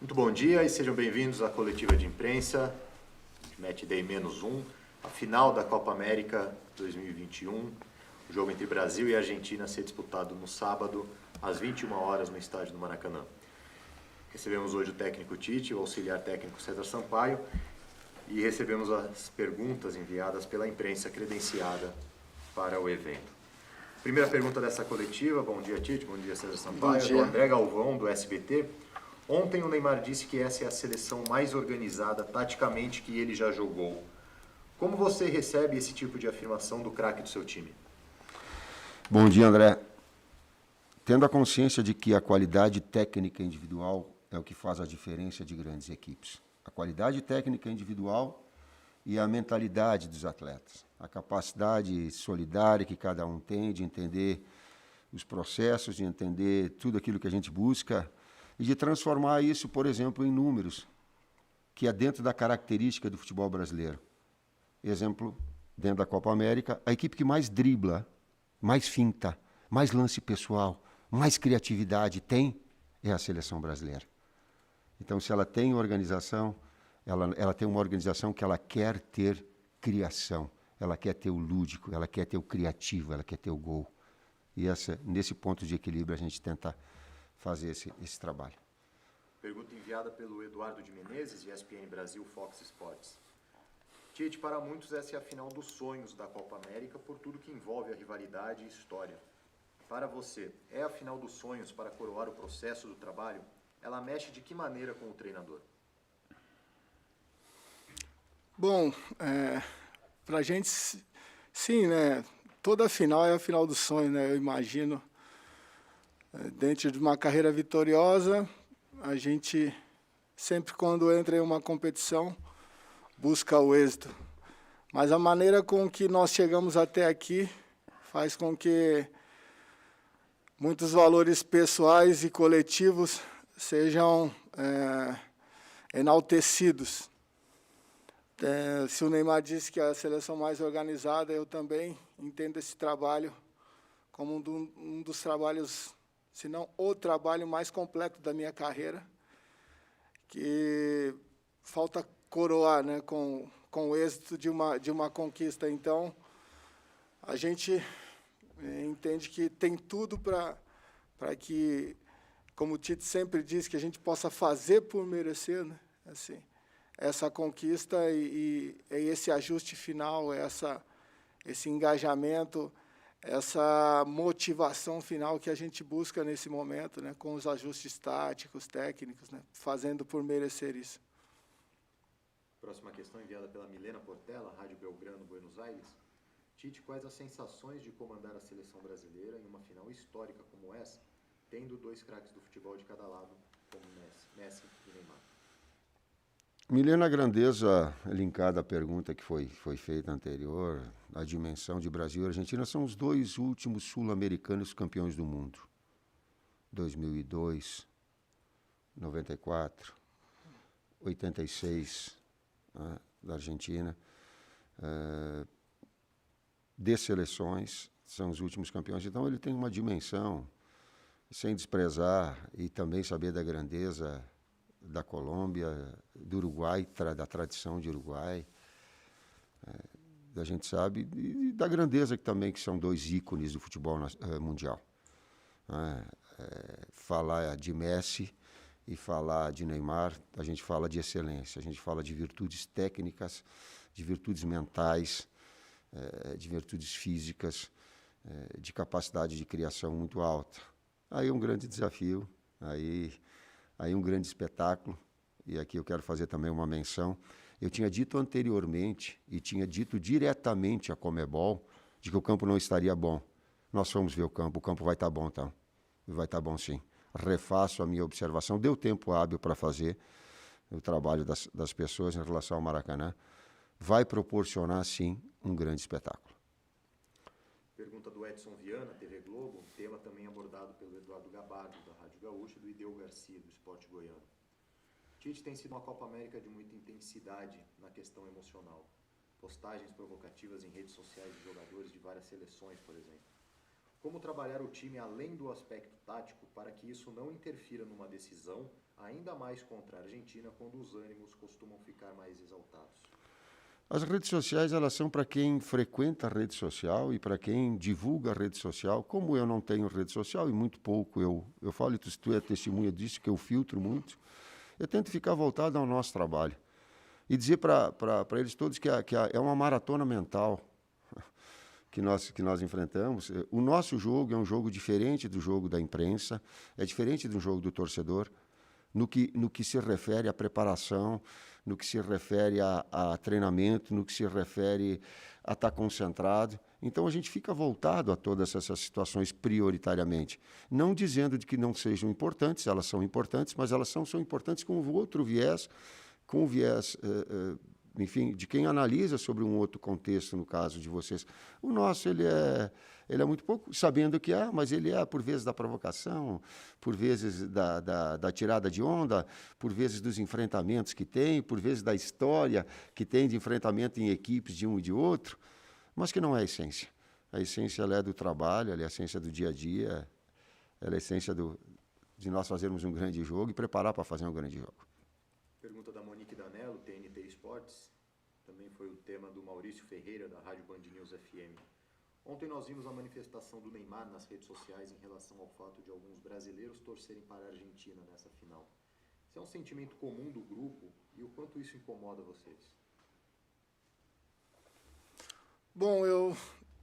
Muito bom dia e sejam bem-vindos à coletiva de imprensa, Match Day -1, a final da Copa América 2021, o jogo entre Brasil e Argentina a ser disputado no sábado, às 21 horas, no estádio do Maracanã. Recebemos hoje o técnico Tite, o auxiliar técnico César Sampaio, e recebemos as perguntas enviadas pela imprensa credenciada para o evento. Primeira pergunta dessa coletiva, bom dia Tite, bom dia César Sampaio, Bom dia. do André Galvão, do SBT. Ontem o Neymar disse que essa é a seleção mais organizada taticamente que ele já jogou. Como você recebe esse tipo de afirmação do craque do seu time? Bom dia, André. Tendo a consciência de que a qualidade técnica individual é o que faz a diferença de grandes equipes. A qualidade técnica individual e a mentalidade dos atletas. A capacidade solidária que cada um tem de entender os processos, de entender tudo aquilo que a gente busca e de transformar isso, por exemplo, em números, que é dentro da característica do futebol brasileiro. Exemplo, dentro da Copa América, a equipe que mais dribla, mais finta, mais lance pessoal, mais criatividade tem é a seleção brasileira. Então, se ela tem organização, ela tem uma organização que ela quer ter criação, ela quer ter o lúdico, ela quer ter o criativo, ela quer ter o gol. E nesse ponto de equilíbrio a gente tenta fazer esse trabalho. Pergunta enviada pelo Eduardo de Menezes, de ESPN Brasil, Fox Sports. Tite, para muitos essa é a final dos sonhos da Copa América por tudo que envolve a rivalidade e história. Para você, é a final dos sonhos para coroar o processo do trabalho? Ela mexe de que maneira com o treinador? Bom, para a gente, sim, né? Toda final é a final do sonho, né? Eu imagino. Dentro de uma carreira vitoriosa, a gente, sempre quando entra em uma competição, busca o êxito. Mas a maneira com que nós chegamos até aqui faz com que muitos valores pessoais e coletivos sejam enaltecidos. Se o Neymar disse que é a seleção mais organizada, eu também entendo esse trabalho como um dos trabalhos, se não o trabalho mais completo da minha carreira, que falta coroar, né, com o êxito de uma conquista. Então, a gente entende que tem tudo para que, como o Tite sempre diz, que a gente possa fazer por merecer, né, assim, essa conquista e esse ajuste final, esse engajamento, essa motivação final que a gente busca nesse momento, né, com os ajustes táticos, técnicos, né, fazendo por merecer isso. Próxima questão enviada pela Milena Portela, Rádio Belgrano, Buenos Aires. Tite, quais as sensações de comandar a seleção brasileira em uma final histórica como essa, tendo dois craques do futebol de cada lado, como Messi e Neymar? Milena, a grandeza linkada à pergunta que foi feita anterior, a dimensão de Brasil e Argentina são os dois últimos sul-americanos campeões do mundo. 2002, 94, 86, né, da Argentina. De seleções, são os últimos campeões. Então, ele tem uma dimensão, sem desprezar, e também saber da grandeza da Colômbia, do Uruguai, da tradição de Uruguai, a gente sabe, e da grandeza que são dois ícones do futebol mundial. Falar de Messi e falar de Neymar, a gente fala de excelência, a gente fala de virtudes técnicas, de virtudes mentais, de virtudes físicas, de capacidade de criação muito alta. Aí um grande desafio, aí um grande espetáculo, e aqui eu quero fazer também uma menção. Eu tinha dito anteriormente, e tinha dito diretamente à Conmebol, de que o campo não estaria bom. Nós fomos ver o campo vai estar bom, então. Vai estar bom, sim. Refaço a minha observação, deu tempo hábil para fazer o trabalho das pessoas em relação ao Maracanã. Vai proporcionar, sim, um grande espetáculo. Pergunta do Edson Viana, TV Globo, um tema também abordado pelo Eduardo Gabardo, da Rádio Gaúcha, e do Ideu Garcia, do Esporte Goiano. Tite tem sido uma Copa América de muita intensidade na questão emocional. Postagens provocativas em redes sociais de jogadores de várias seleções, por exemplo. Como trabalhar o time além do aspecto tático para que isso não interfira numa decisão, ainda mais contra a Argentina, quando os ânimos costumam ficar mais exaltados? As redes sociais, elas são para quem frequenta a rede social e para quem divulga a rede social. Como eu não tenho rede social e muito pouco, eu falo, e tu é testemunha disso, que eu filtro muito, eu tento ficar voltado ao nosso trabalho. E dizer para eles todos que é uma maratona mental que nós enfrentamos. O nosso jogo é um jogo diferente do jogo da imprensa, é diferente do jogo do torcedor, no que se refere à preparação, no que se refere a treinamento, no que se refere a estar concentrado. Então, a gente fica voltado a todas essas situações prioritariamente. Não dizendo de que não sejam importantes, elas são importantes, mas elas são importantes com outro viés, com o viés, enfim, de quem analisa sobre um outro contexto, no caso de vocês. O nosso, ele é muito pouco, sabendo que mas ele é, por vezes, da provocação, por vezes da tirada de onda, por vezes dos enfrentamentos que tem, por vezes da história que tem de enfrentamento em equipes de um e de outro, mas que não é a essência. A essência, ela é do trabalho, ela é a essência do dia a dia, ela é a essência de nós fazermos um grande jogo e preparar para fazer um grande jogo. Pergunta da Monique Danello, TNT Esportes. Também foi o tema do Maurício Ferreira, da Rádio Band News FM. Ontem nós vimos a manifestação do Neymar nas redes sociais em relação ao fato de alguns brasileiros torcerem para a Argentina nessa final. Isso é um sentimento comum do grupo e o quanto isso incomoda vocês? Bom, eu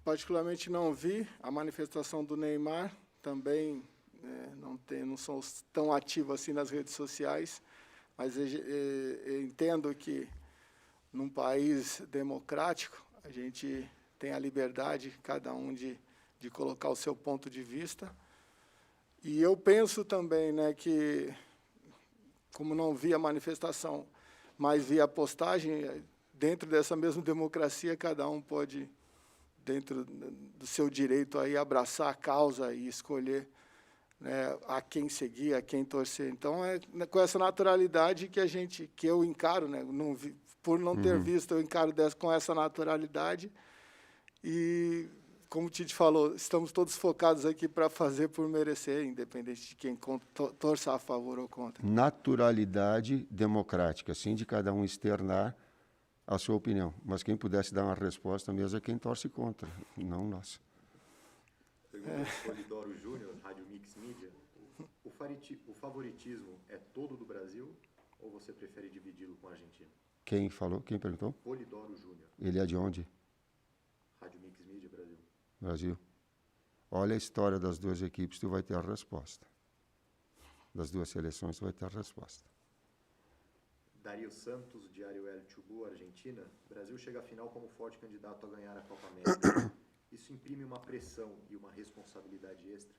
particularmente não vi a manifestação do Neymar, também não sou tão ativo assim nas redes sociais, mas eu entendo que num país democrático a gente tem a liberdade, cada um, de colocar o seu ponto de vista. E eu penso também, né, que, como não vi a manifestação, mas vi a postagem, dentro dessa mesma democracia, cada um pode, dentro do seu direito, aí, abraçar a causa e escolher, né, a quem seguir, a quem torcer. Então, é com essa naturalidade que eu encaro, né, por não ter visto, eu encaro com essa naturalidade. E, como o Tite falou, estamos todos focados aqui para fazer por merecer, independente de quem torça a favor ou contra. Naturalidade democrática, sim, de cada um externar a sua opinião. Mas quem pudesse dar uma resposta mesmo é quem torce contra, não nós. Pergunta do Polidoro Júnior, Rádio Mix Mídia. O favoritismo é todo do Brasil ou você prefere dividi-lo com a Argentina? Quem falou? Quem perguntou? Polidoro Júnior. Ele é de onde? Rádio Mix Mídia, Brasil. Brasil. Olha a história das duas equipes, tu vai ter a resposta. Das duas seleções, tu vai ter a resposta. Dario Santos, Diário El Chubu, Argentina. O Brasil chega à final como forte candidato a ganhar a Copa América. Isso imprime uma pressão e uma responsabilidade extra?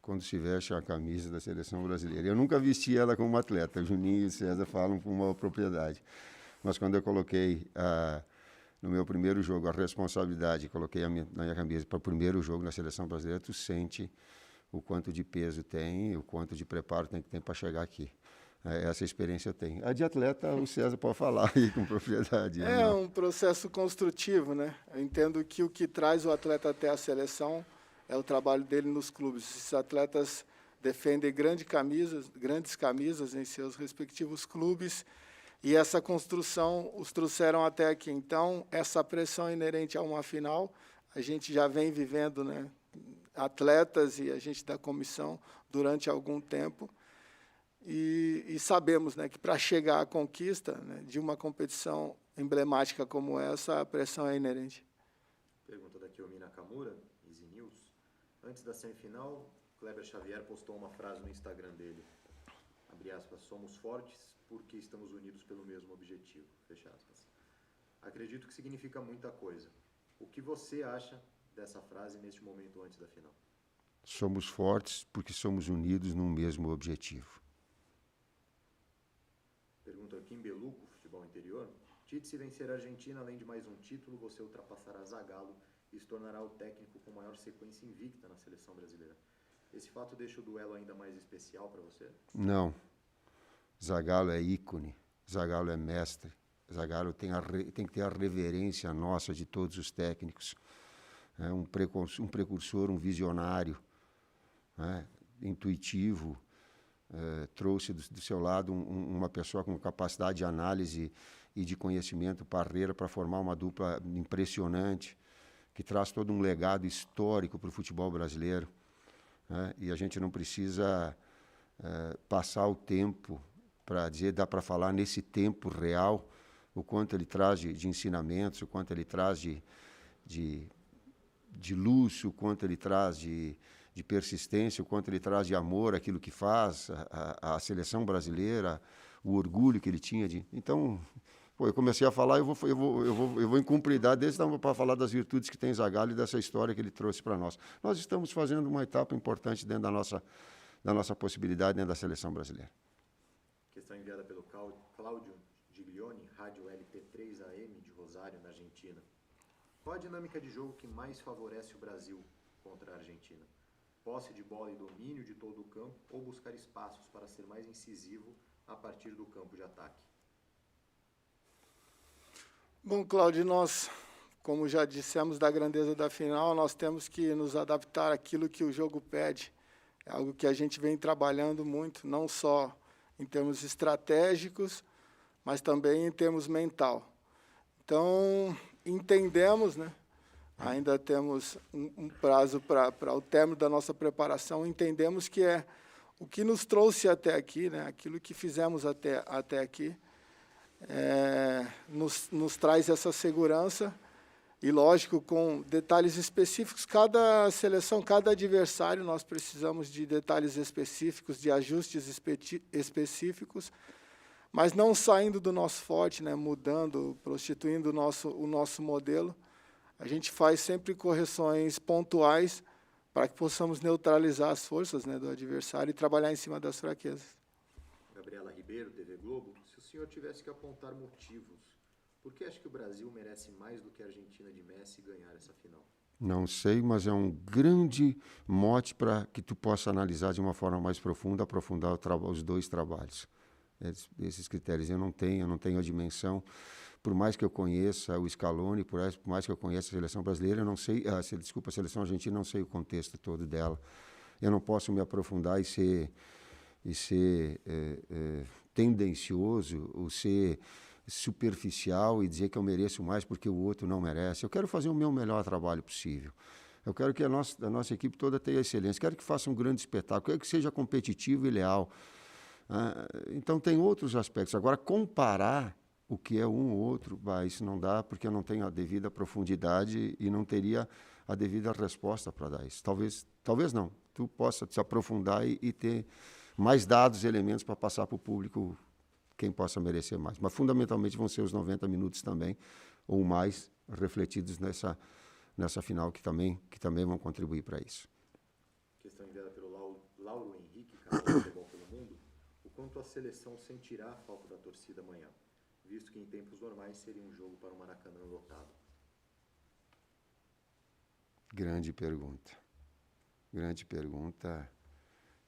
Quando se veste a camisa da seleção brasileira. Eu nunca vesti ela como atleta. O Juninho e o César falam com uma propriedade. Mas quando eu coloquei no meu primeiro jogo a responsabilidade, coloquei na minha camisa para o primeiro jogo na seleção brasileira, tu sente o quanto de peso tem, o quanto de preparo tem que ter para chegar aqui. Essa experiência eu tenho. A de atleta, o César pode falar aí com propriedade. É um processo construtivo, né? Eu entendo que o que traz o atleta até a seleção é o trabalho dele nos clubes. Esses atletas defendem grandes camisas em seus respectivos clubes, e essa construção os trouxeram até aqui. Então, essa pressão inerente a uma final, a gente já vem vivendo, né? Atletas e a gente da comissão durante algum tempo. E sabemos, né, que para chegar à conquista, né, de uma competição emblemática como essa, a pressão é inerente. Pergunta da Kiyomi Nakamura, Easy News. Antes da semifinal, Kleber Xavier postou uma frase no Instagram dele. Abre aspas, somos fortes porque estamos unidos pelo mesmo objetivo. Fecha aspas. Acredito que significa muita coisa. O que você acha dessa frase neste momento antes da final? Somos fortes porque somos unidos num mesmo objetivo. Pergunta Kim Beluco, futebol interior. Tite, se vencer a Argentina, além de mais um título, você ultrapassará Zagallo e se tornará o técnico com maior sequência invicta na seleção brasileira. Esse fato deixa o duelo ainda mais especial para você? Não. Zagallo é ícone, Zagallo é mestre, Zagallo tem que ter a reverência nossa de todos os técnicos. né, um precursor, um visionário, né, intuitivo, trouxe do seu lado uma pessoa com capacidade de análise e de conhecimento parreira para formar uma dupla impressionante, que traz todo um legado histórico para o futebol brasileiro, né? E a gente não precisa passar o tempo para dizer, dá para falar nesse tempo real o quanto ele traz de ensinamentos, o quanto ele traz de luz, o quanto ele traz de persistência, o quanto ele traz de amor àquilo que faz, a seleção brasileira, o orgulho que ele tinha de... Então, eu comecei a falar, eu vou em cumpridade desse para falar das virtudes que tem Zagallo e dessa história que ele trouxe para nós. Nós estamos fazendo uma etapa importante dentro da nossa possibilidade dentro da seleção brasileira. Questão enviada pelo Cláudio Giglione, Rádio LT3 AM de Rosário, na Argentina. Qual a dinâmica de jogo que mais favorece o Brasil contra a Argentina? Posse de bola e domínio de todo o campo ou buscar espaços para ser mais incisivo a partir do campo de ataque? Bom, Cláudio, nós, como já dissemos da grandeza da final, nós temos que nos adaptar àquilo que o jogo pede. É algo que a gente vem trabalhando muito, não só em termos estratégicos, mas também em termos mental. Então, entendemos, né? Ainda temos um prazo para o término da nossa preparação, entendemos que é o que nos trouxe até aqui, né? Aquilo que fizemos até aqui, nos traz essa segurança e, lógico, com detalhes específicos. Cada seleção, cada adversário, nós precisamos de detalhes específicos, de ajustes específicos, mas não saindo do nosso forte, né, mudando, prostituindo o nosso modelo. A gente faz sempre correções pontuais para que possamos neutralizar as forças, né, do adversário e trabalhar em cima das fraquezas. Gabriela Ribeiro, TV Globo. Se o senhor tivesse que apontar motivos, por que acha que o Brasil merece mais do que a Argentina de Messi ganhar essa final? Não sei, mas é um grande mote para que tu possa analisar de uma forma mais profunda, aprofundar os dois trabalhos. Esses critérios eu não tenho a dimensão. Por mais que eu conheça o Scaloni, por mais que eu conheça a seleção brasileira, eu não sei, a seleção argentina, não sei o contexto todo dela. Eu não posso me aprofundar e ser tendencioso, ou ser superficial e dizer que eu mereço mais porque o outro não merece. Eu quero fazer o meu melhor trabalho possível. Eu quero que a nossa equipe toda tenha excelência. Quero que faça um grande espetáculo. Quero que seja competitivo e leal. Então, tem outros aspectos. Agora, comparar o que é um ou outro, isso não dá, porque eu não tenho a devida profundidade e não teria a devida resposta para dar isso. Talvez não. Tu possa se aprofundar e ter mais dados, elementos para passar para o público quem possa merecer mais. Mas, fundamentalmente, vão ser os 90 minutos também, ou mais, refletidos nessa final, que também vão contribuir para isso. Questão enviada pelo Lauro Henrique, canal de Futebol pelo Mundo. O quanto a seleção sentirá a falta da torcida amanhã, visto que em tempos normais seria um jogo para o Maracanã lotado? Grande pergunta. Grande pergunta,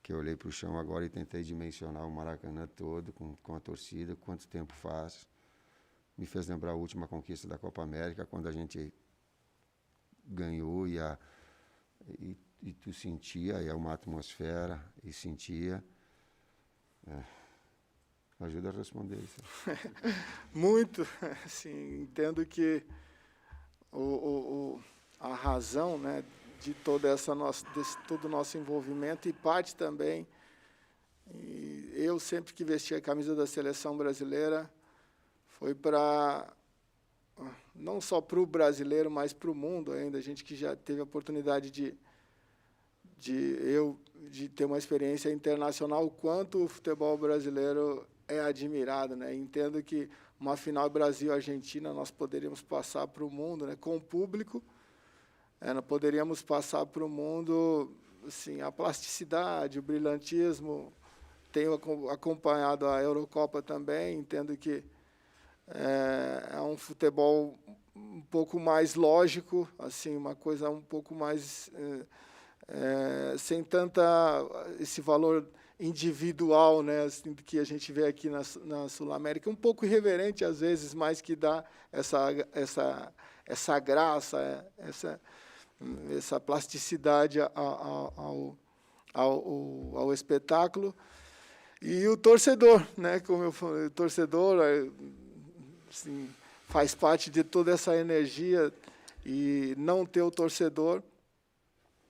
que eu olhei para o chão agora e tentei dimensionar o Maracanã todo com a torcida, quanto tempo faz. Me fez lembrar a última conquista da Copa América, quando a gente ganhou e tu sentia, é uma atmosfera, e sentia. Ajuda a responder isso. Muito. Assim, entendo que a razão, né, de todo o nosso envolvimento, e parte também, e eu sempre que vesti a camisa da seleção brasileira, foi para, não só para o brasileiro, mas para o mundo ainda, a gente que já teve a oportunidade de ter uma experiência internacional, o quanto o futebol brasileiro é admirado, né? Entendo que uma final Brasil-Argentina nós poderíamos passar para o mundo, né, com o público. Nós poderíamos passar para o mundo, assim, a plasticidade, o brilhantismo. Tenho acompanhado a Eurocopa também, entendo que é um futebol um pouco mais lógico, assim, uma coisa um pouco mais sem tanta esse valor individual, né, assim, que a gente vê aqui na Sul-América, um pouco irreverente às vezes, mas que dá essa graça, essa plasticidade ao espetáculo. E o torcedor, né? Como eu falei, o torcedor assim, faz parte de toda essa energia, e não ter o torcedor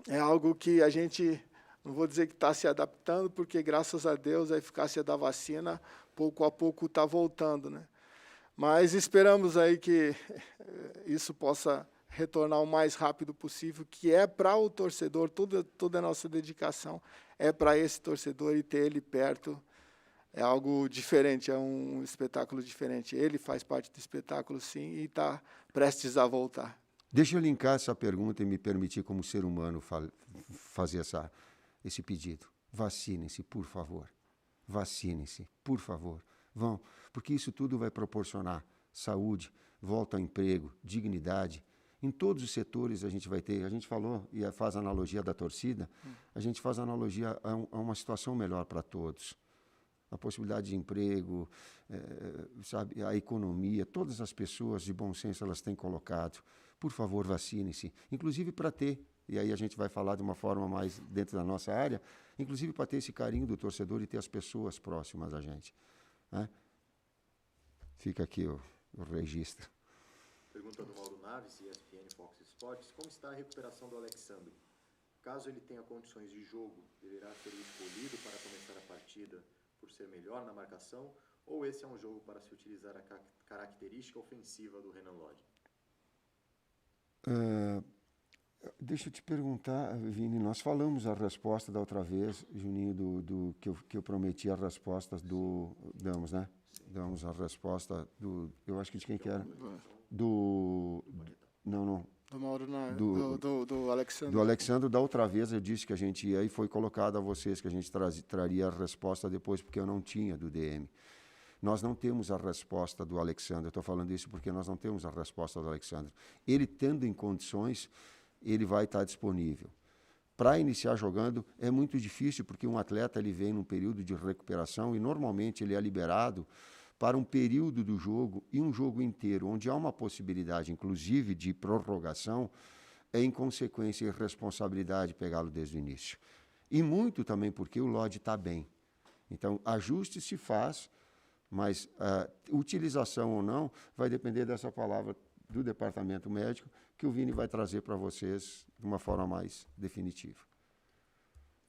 é algo que a gente, não vou dizer que está se adaptando, porque, graças a Deus, a eficácia da vacina, pouco a pouco, está voltando, né? Mas esperamos aí que isso possa retornar o mais rápido possível, que é para o torcedor, toda a nossa dedicação é para esse torcedor, e ter ele perto é algo diferente, é um espetáculo diferente. Ele faz parte do espetáculo, sim, e está prestes a voltar. Deixa eu linkar essa pergunta e me permitir, como ser humano, fazer esse pedido. Vacinem-se, por favor. Vacinem-se, por favor. Vão, porque isso tudo vai proporcionar saúde, volta ao emprego, dignidade. Em todos os setores a gente vai ter. A gente falou e faz analogia da torcida, a gente faz analogia a uma situação melhor para todos. A possibilidade de emprego, sabe, a economia, todas as pessoas de bom senso elas têm colocado. Por favor, vacinem-se, inclusive para ter, e aí a gente vai falar de uma forma mais dentro da nossa área, inclusive para ter esse carinho do torcedor e ter as pessoas próximas a gente, né? Fica aqui o registro. Pergunta do Mauro Naves, ESPN Fox Sports. Como está a recuperação do Alexandre? Caso ele tenha condições de jogo, deverá ser escolhido para começar a partida por ser melhor na marcação, ou esse é um jogo para se utilizar a característica ofensiva do Renan Lodge? Deixa eu te perguntar, Vini, nós falamos a resposta da outra vez, Juninho, que eu prometi as respostas do... Damos, né? Damos a resposta do... Eu acho que de quem que era? Não. Do Mauro, do Alexandre. Do Alexandre, da outra vez eu disse que a gente ia, e foi colocado a vocês que a gente traria a resposta depois, porque eu não tinha do DM. Nós não temos a resposta do Alexandre. Eu estou falando isso porque nós não temos a resposta do Alexandre. Ele, tendo em condições, ele vai estar disponível. Para iniciar jogando é muito difícil, porque um atleta ele vem num período de recuperação e normalmente ele é liberado para um período do jogo e um jogo inteiro, onde há uma possibilidade, inclusive, de prorrogação, é, em consequência, irresponsabilidade pegá-lo desde o início. E muito também porque o Lodge está bem. Então, ajuste se faz, mas a utilização ou não vai depender dessa palavra do departamento médico, que o Vini vai trazer para vocês de uma forma mais definitiva.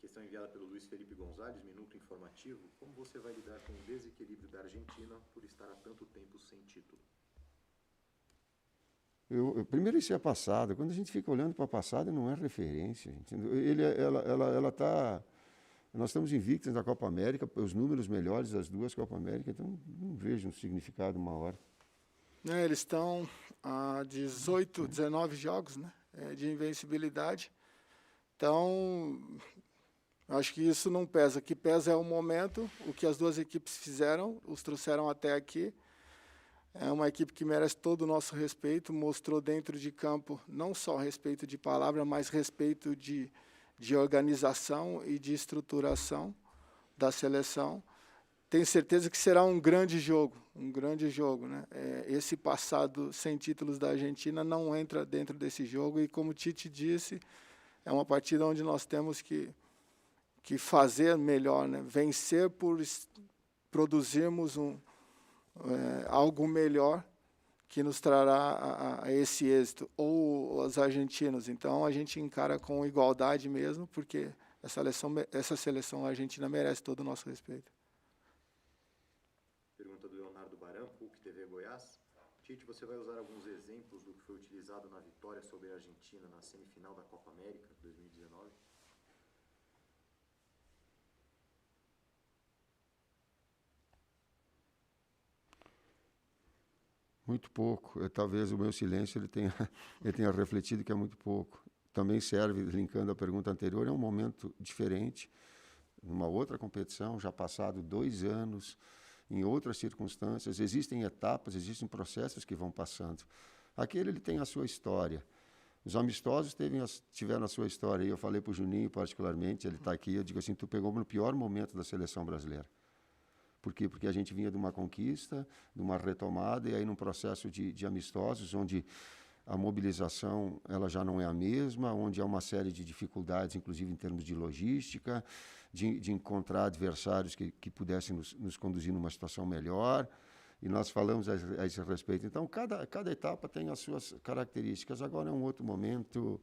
Questão enviada pelo Luiz Felipe Gonzalez, minuto informativo. Como você vai lidar com o desequilíbrio da Argentina por estar há tanto tempo sem título? Primeiro, isso é passado. Quando a gente fica olhando para a passada, não é referência. Ela está... Nós estamos invictos na Copa América, os números melhores das duas Copa América, então não vejo um significado maior. Eles estão a 18, 19 jogos, né, de invencibilidade. Então, acho que isso não pesa. O que pesa é o momento, o que as duas equipes fizeram, os trouxeram até aqui. É uma equipe que merece todo o nosso respeito, mostrou dentro de campo não só respeito de palavra, mas respeito de organização e de estruturação da seleção. Tenho certeza que será um grande jogo, né? Esse passado sem títulos da Argentina não entra dentro desse jogo, e, como o Tite disse, é uma partida onde nós temos que fazer melhor, né? Vencer por produzirmos algo melhor que nos trará a esse êxito, ou os argentinos. Então, a gente encara com igualdade mesmo, porque essa seleção argentina merece todo o nosso respeito. Pergunta do Leonardo Baran, PUC TV Goiás. Tite, você vai usar alguns exemplos do que foi utilizado na vitória sobre a Argentina na semifinal da Copa América 2019? Muito pouco. Talvez o meu silêncio ele tenha refletido que é muito pouco. Também serve, linkando a pergunta anterior, é um momento diferente, numa outra competição, já passado 2 anos, em outras circunstâncias. Existem etapas, existem processos que vão passando. Aquele ele tem a sua história. Os amistosos tiveram a sua história. E eu falei para o Juninho, particularmente, ele está aqui, eu digo assim, tu pegou no pior momento da seleção brasileira. Por quê? Porque a gente vinha de uma conquista, de uma retomada, e aí num processo de amistosos, onde a mobilização ela já não é a mesma, onde há uma série de dificuldades, inclusive em termos de logística, de encontrar adversários que pudessem nos conduzir numa situação melhor, e nós falamos a esse respeito. Então, cada etapa tem as suas características. Agora é um outro momento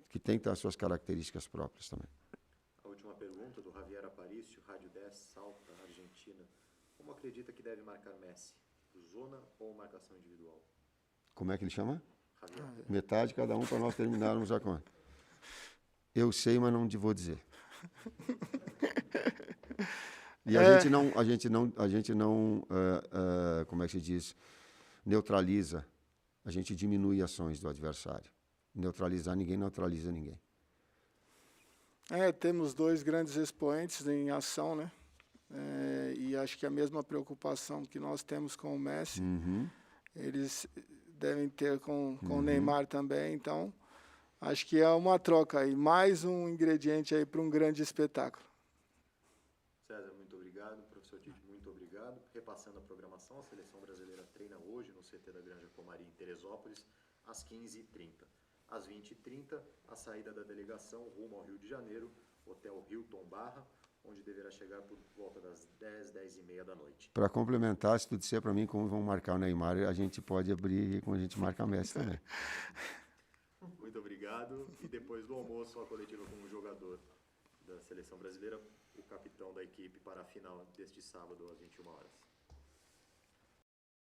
que tem as suas características próprias também. A última pergunta do Javier Aparício, Rádio 10, Salta, Argentina. Como acredita que deve marcar Messi? Zona ou marcação individual? Como é que ele chama? Javier. Metade cada um para nós terminarmos a conta. Eu sei, mas não te vou dizer. E a gente não, como é que se diz, neutraliza. A gente diminui ações do adversário. Neutralizar ninguém neutraliza ninguém. Temos 2 grandes expoentes em ação, né? E acho que a mesma preocupação que nós temos com o Messi, eles devem ter com o Neymar também. Então, acho que é uma troca aí, mais um ingrediente aí para um grande espetáculo. César, muito obrigado. Professor Tite, muito obrigado. Repassando a programação, a Seleção Brasileira treina hoje no CT da Granja Comari, em Teresópolis, às 15h30. Às 20h30, a saída da delegação rumo ao Rio de Janeiro, Hotel Hilton Barra, onde deverá chegar por volta das 10, 10h30 da noite. Para complementar, se tu disser para mim como vão marcar o Neymar, a gente pode abrir como a gente marca a Messi também. Muito obrigado. E depois do almoço, a coletiva com o jogador da Seleção Brasileira, o capitão da equipe para a final deste sábado às 21h.